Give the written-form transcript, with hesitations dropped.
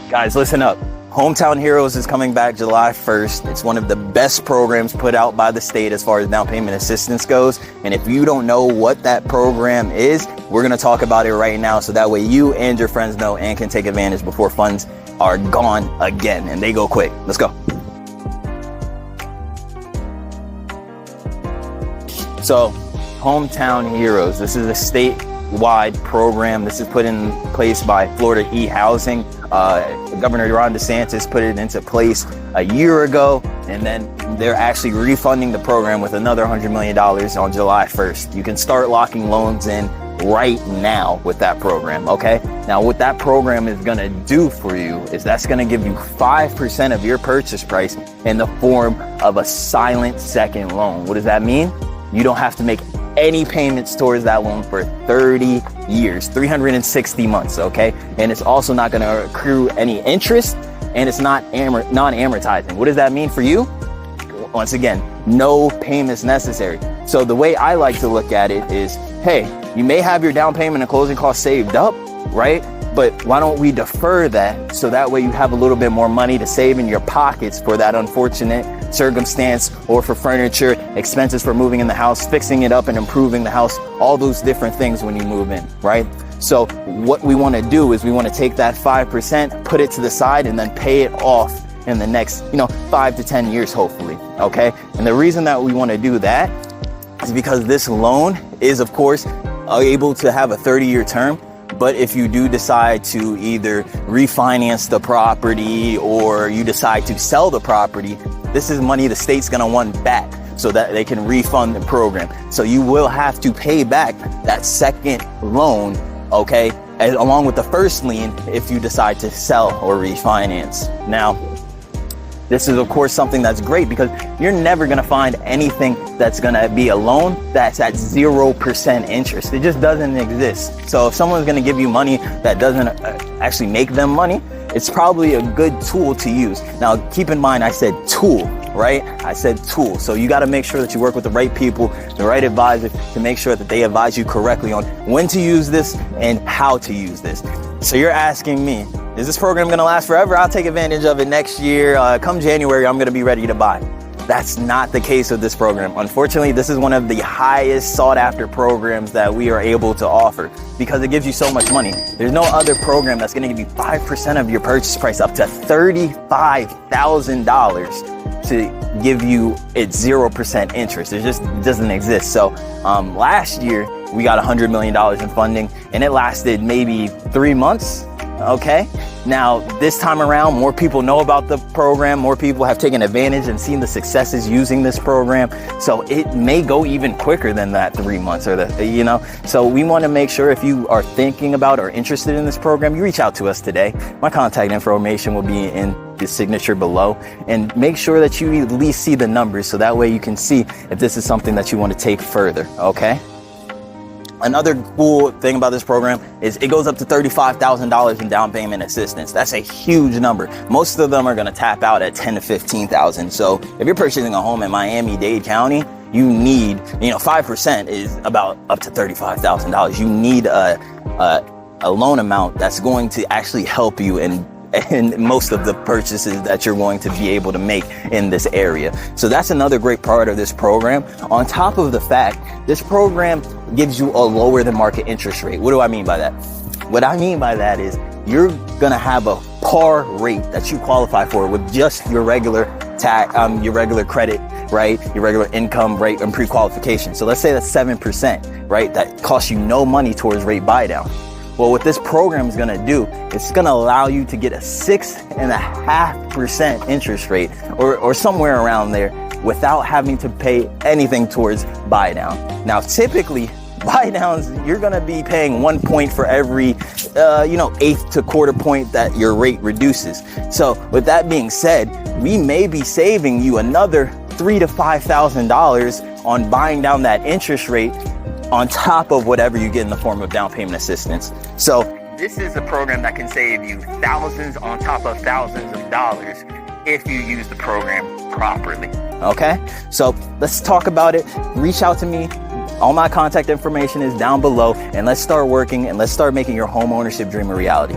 Guys, listen up. Hometown Heroes is coming back July 1st. It's one of the best programs put out by the state as far as down payment assistance goes. And if you don't know what that program is, we're going to talk about it right now. So that way you and your friends know and can take advantage before funds are gone again. And they go quick. Let's go. So Hometown Heroes, this is a statewide program. This is put in place by Florida e-housing. Governor Ron DeSantis put it into place a year ago, and then they're actually refunding the program with another $100 million on July 1st. You can start locking loans in right now with that program, okay? Now, what that program is gonna do for you is that's gonna give you 5% of your purchase price in the form of a silent second loan. What does that mean? You don't have to make any payments towards that loan for 30 years, 360 months, okay? And it's also not gonna accrue any interest, and it's not non-amortizing. What does that mean for you? Once again, no payments necessary. So the way I like to look at it is, hey, you may have your down payment and closing costs saved up, right? But why don't we defer that so that way you have a little bit more money to save in your pockets for that unfortunate circumstance, or for furniture, expenses for moving in the house, fixing it up and improving the house, all those different things when you move in, right? So what we want to do is we want to take that 5%, put it to the side, and then pay it off in the next, 5 to 10 years, hopefully, okay? And the reason that we want to do that is because this loan is, of course, able to have a 30-year term. But if you do decide to either refinance the property or you decide to sell the property, this is money the state's gonna want back so that they can refund the program. So you will have to pay back that second loan, okay, along with the first lien if you decide to sell or refinance. Now, this is, of course, something that's great because you're never going to find anything that's going to be a loan that's at 0% interest. It just doesn't exist. So if someone's going to give you money that doesn't actually make them money, it's probably a good tool to use. Now, keep in mind, I said tool, right? I said tool. So you got to make sure that you work with the right people, the right advisor, to make sure that they advise you correctly on when to use this and how to use this. So you're asking me, is this program going to last forever? I'll take advantage of it next year. Come January, I'm going to be ready to buy. That's not the case with this program. Unfortunately, this is one of the highest sought after programs that we are able to offer because it gives you so much money. There's no other program that's going to give you 5% of your purchase price, up to $35,000, to give you its 0% interest. It just doesn't exist. So last year, we got $100 million in funding, and it lasted maybe 3 months. Okay, now this time around, more people know about the program, more people have taken advantage and seen the successes using this program. So it may go even quicker than that 3 months so we want to make sure if you are thinking about or interested in this program, you reach out to us today. My contact information will be in the signature below, and make sure that you at least see the numbers so that way you can see if this is something that you want to take further. Okay. Another cool thing about this program is it goes up to $35,000 in down payment assistance. That's a huge number. Most of them are going to tap out at $10,000 to $15,000. So if you're purchasing a home in Miami-Dade County, you need, 5% is about up to $35,000. You need a loan amount that's going to actually help you in most of the purchases that you're going to be able to make in this area. So that's another great part of this program. On top of the fact, this program gives you a lower than market interest rate. What do I mean by that? What I mean by that is you're going to have a par rate that you qualify for with just your regular your regular credit, right? Your regular income rate and pre-qualification. So let's say that's 7%, right? That costs you no money towards rate buy down. Well, what this program is going to do, it's going to allow you to get a 6.5% interest rate or somewhere around there without having to pay anything towards buy down. Now, typically, buy downs, you're going to be paying 1 point for every, eighth to quarter point that your rate reduces. So with that being said, we may be saving you another $3,000 to $5,000 on buying down that interest rate on top of whatever you get in the form of down payment assistance. So this is a program that can save you thousands on top of thousands of dollars if you use the program properly. Okay, so let's talk about it. Reach out to me. All my contact information is down below, and let's start working and let's start making your home ownership dream a reality.